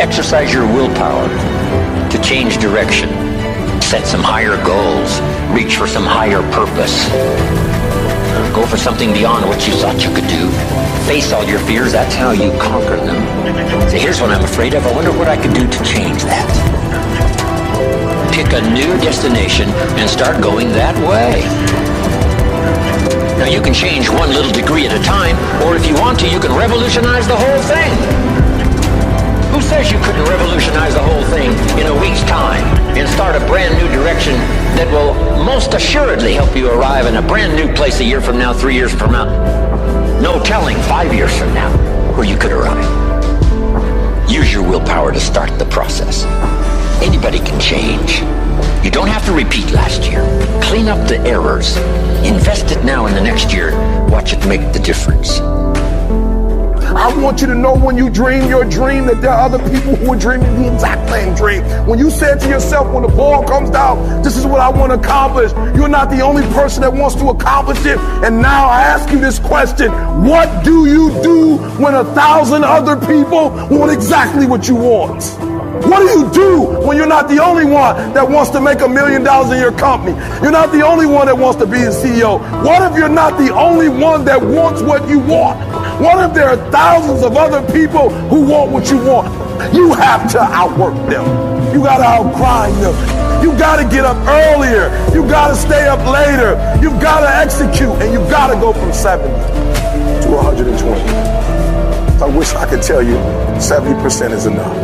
Exercise your willpower to change direction. Set some higher goals. Reach for some higher purpose. Go for something beyond what you thought you could do. Face all your fears. That's how you conquer them. Say, here's what I'm afraid of. I wonder what I could do to change that. Pick a new destination and start going that way. Now, you can change one little degree at a time, or if you want to, you can revolutionize the whole thing. Who says you couldn't revolutionize the whole thing in a week's time and start a brand new direction that will most assuredly help you arrive in a brand new place a year from now, 3 years from now? No telling 5 years from now where you could arrive. Use your willpower to start the process. Anybody can change. You don't have to repeat last year. Clean up the errors. Invest it now in the next year. Watch it make the difference. I want you to know when you dream your dream that there are other people who are dreaming the exact same dream. When you said to yourself, when the ball comes down, this is what I want to accomplish, you're not the only person that wants to accomplish it. And now I ask you this question: what do you do when 1,000 other people want exactly what you want? What do you do when you're not the only one that wants to make $1 million in your company? You're not the only one that wants to be the CEO. What if you're not the only one that wants what you want? What if there are thousands of other people who want what you want? You have to outwork them. You got to outgrind them. You got to get up earlier. You got to stay up later. You've got to execute, and you've got to go from 70 to 120. I wish I could tell you 70% is enough,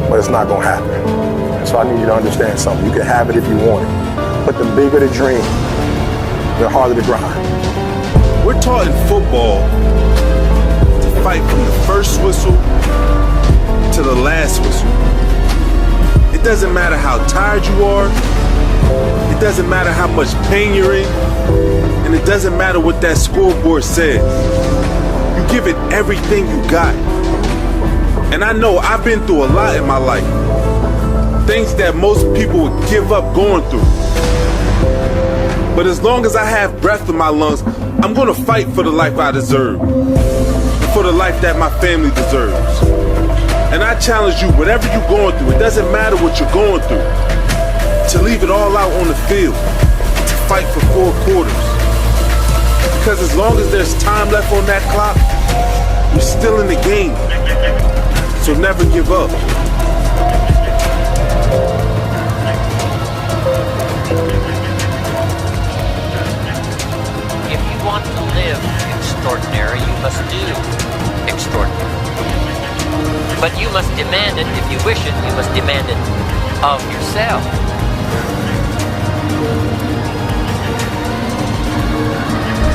but it's not going to happen. So I need you to understand something. You can have it if you want it, but the bigger the dream, the harder the grind. We're taught in football to fight from the first whistle to the last whistle. It doesn't matter how tired you are. It doesn't matter how much pain you're in. And it doesn't matter what that scoreboard says. You give it everything you got. And I know I've been through a lot in my life. Things that most people would give up going through. But as long as I have breath in my lungs, I'm gonna fight for the life I deserve. For the life that my family deserves. And I challenge you, whatever you're going through, it doesn't matter what you're going through, to leave it all out on the field, to fight for 4 quarters. Because as long as there's time left on that clock, you're still in the game. So never give up. If you want to live extraordinary, you must do extraordinary. But you must demand it. If you wish it, you must demand it of yourself.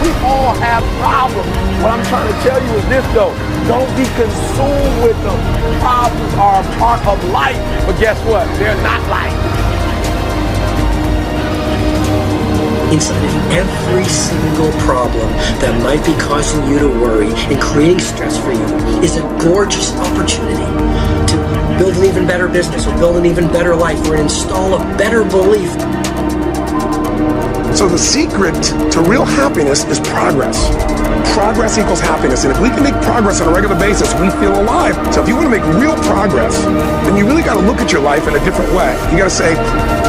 We all have problems. What I'm trying to tell you is this, though. Don't be consumed with them. Problems are a part of life. But guess what? They're not life. Inside of every single problem that might be causing you to worry and creating stress for you is a gorgeous opportunity to build an even better business, or build an even better life, or install a better belief. So the secret to real happiness is progress. Progress equals happiness. And if we can make progress on a regular basis, we feel alive. So if you want to make real progress, then you really got to look at your life in a different way. You got to say,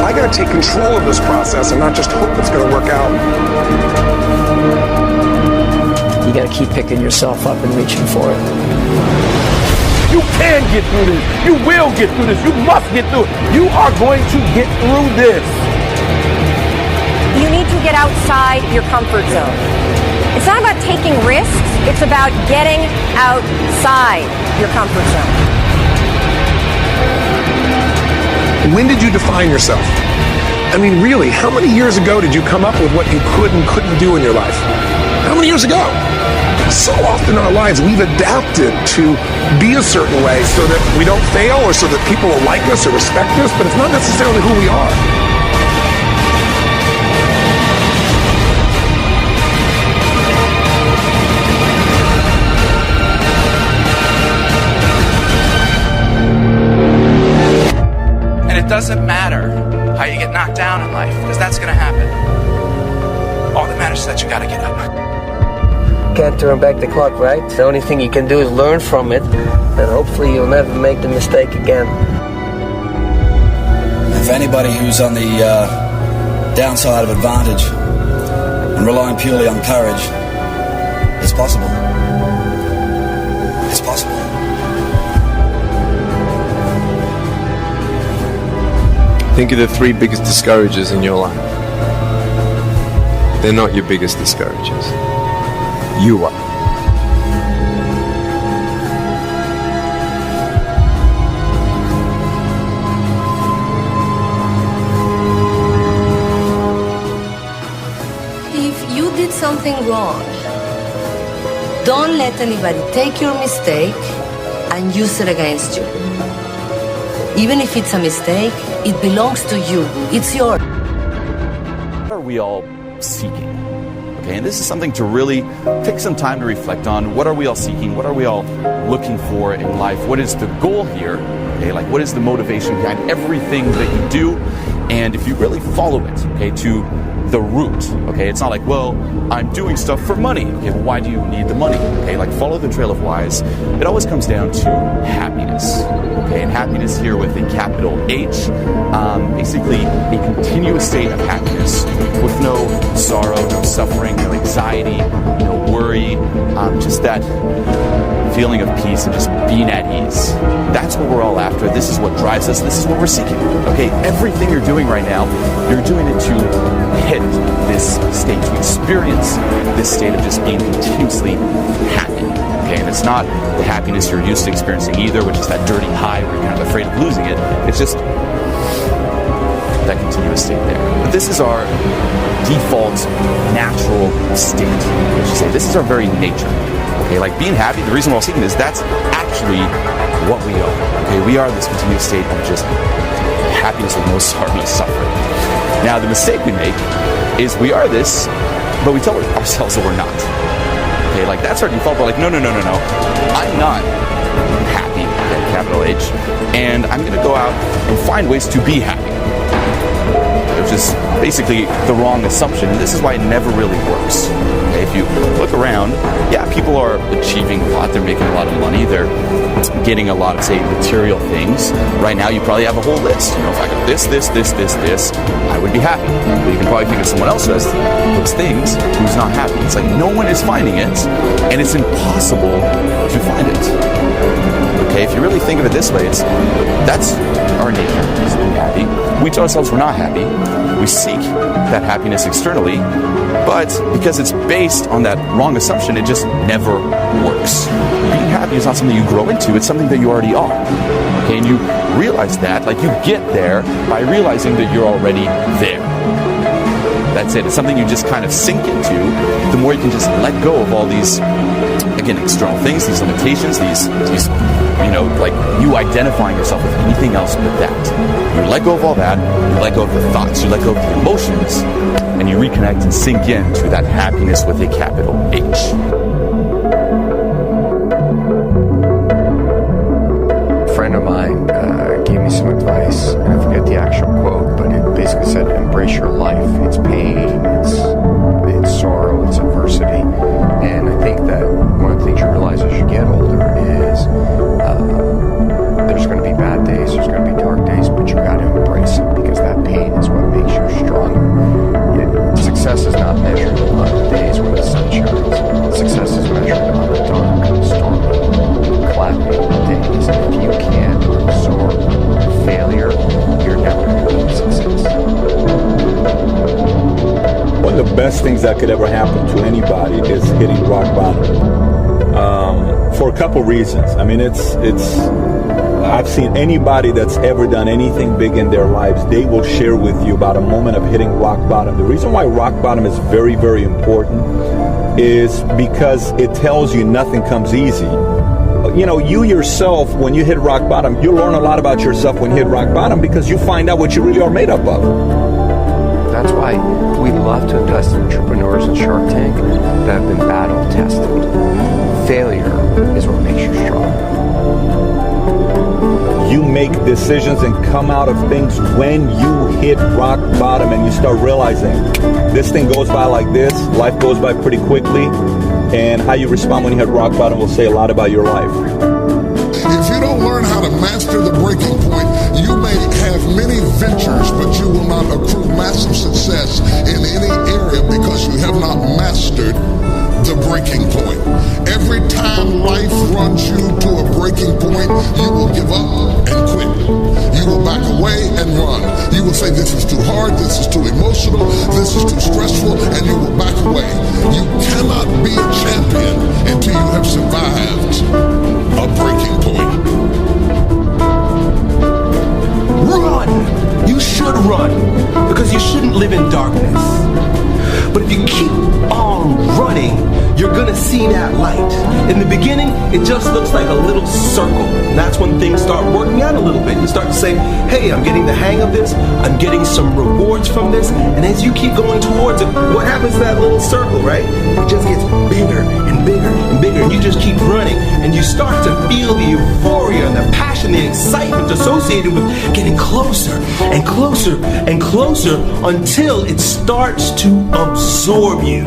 I got to take control of this process and not just hope it's going to work out. You got to keep picking yourself up and reaching for it. You can get through this. You will get through this. You must get through it. You are going to get through this. You need to get outside your comfort zone. It's not about taking risks. It's about getting outside your comfort zone. When did you define yourself? I mean, really, how many years ago did you come up with what you could and couldn't do in your life? How many years ago? So often in our lives, we've adapted to be a certain way so that we don't fail, or so that people will like us or respect us, but it's not necessarily who we are. It doesn't matter how you get knocked down in life, because that's going to happen. All that matters is that you got to get up. can't turn back the clock, right? The only thing you can do is learn from it, and hopefully you'll never make the mistake again. If anybody who's on the downside of advantage and relying purely on courage, it's possible. It's possible. Think of the 3 biggest discouragers in your life. They're not your biggest discouragers. You are. If you did something wrong, don't let anybody take your mistake and use it against you. Even if it's a mistake, it belongs to you. It's yours. What are we all seeking? Okay, and this is something to really take some time to reflect on. What are we all seeking? What are we all looking for in life? What is the goal here? Okay, like what is the motivation behind everything that you do? And if you really follow it, okay, to the root, okay, it's not like, well, I'm doing stuff for money. Okay, well, why do you need the money? Okay, like follow the trail of whys. It always comes down to happiness. Okay, and happiness here with a capital H, basically a continuous state of happiness with no sorrow, no suffering, no anxiety, no worry, just that feeling of peace and just being at ease. That's what we're all after. This is what drives us. This is what we're seeking. Okay, everything you're doing right now, you're doing it to hit this state, to experience this state of just being continuously happy. Okay, and it's not the happiness you're used to experiencing either, which is that dirty high where you're kind of afraid of losing it. It's just that continuous state there. But this is our default natural state. I should say, this is our very nature. Okay, like being happy, the reason we're all seeking this, that's actually what we are. Okay, we are this continuous state of just happiness with no sorrow, no suffering. Now, the mistake we make is we are this, but we tell ourselves that we're not. Okay, like that's our default. We're like, no. I'm not happy, okay, capital H, and I'm going to go out and find ways to be happy. Which is basically the wrong assumption, and this is why it never really works. Okay, if you look around, yeah, people are achieving a lot, they're making a lot of money, they're getting a lot of, say, material things. Right now, you probably have a whole list. You know, if I got this, I would be happy. But you can probably think of someone else who has those things who's not happy. It's like no one is finding it, and it's impossible to find it. Okay, if you really think of it this way, that's our nature, is to be happy. We tell ourselves we're not happy. We seek that happiness externally, but because it's based on that wrong assumption, it just never works. Being happy is not something you grow into, it's something that you already are. Okay, and you realize that, like you get there by realizing that you're already there. That's it. It's something you just kind of sink into. The more you can just let go of all these, again, external things, these limitations, these like you identifying yourself with anything else but that. You let go of all that, you let go of the thoughts, you let go of the emotions, and you reconnect and sink into that happiness with a capital H. A friend of mine gave me some advice, and I forget the actual quote, but it basically said, embrace your life. It's pain, it's sorrow, it's adversity. And I think that one of the things you realize as you get older is there's going to be bad days, there's going to be dark days, but you got to embrace it because that pain is what makes you stronger. Success is not measured on the days when the sun shines. Success is measured on the dark, stormy, cloudy days. And if you can't absorb failure, you're never going to have success. One of the best things that could ever happen to anybody is hitting rock bottom. For a couple reasons. I mean, I've seen anybody that's ever done anything big in their lives, they will share with you about a moment of hitting rock bottom. The reason why rock bottom is very, very important is because it tells you nothing comes easy. You know, you yourself, when you hit rock bottom, you learn a lot about yourself when you hit rock bottom because you find out what you really are made up of. That's why we love to invest in entrepreneurs in Shark Tank that have been battle tested. Failure is what makes you strong. You make decisions and come out of things when you hit rock bottom and you start realizing this thing goes by like this, life goes by pretty quickly. And how you respond when you hit rock bottom will say a lot about your life. If you don't learn how to master the breaking point, you may have many ventures, but you will not accrue massive success in any area because you have not mastered the breaking point. Every time life runs you to a breaking point, you will give up and quit. You will back away and run. You will say, this is too hard, this is too emotional, this is too stressful, and you will back away. You cannot be a champion until you have survived a breaking point. Run! You should run, because you shouldn't live in darkness. But if you keep on running, you're gonna see that light. In the beginning, it just looks like a little circle. And that's when things start working out a little bit. You start to say, hey, I'm getting the hang of this. I'm getting some rewards from this. And as you keep going towards it, what happens to that little circle, right? It just gets bigger and bigger and bigger. And you just keep running. And you start to feel the euphoria and the passion, the excitement associated with getting closer and closer and closer until it starts to absorb you.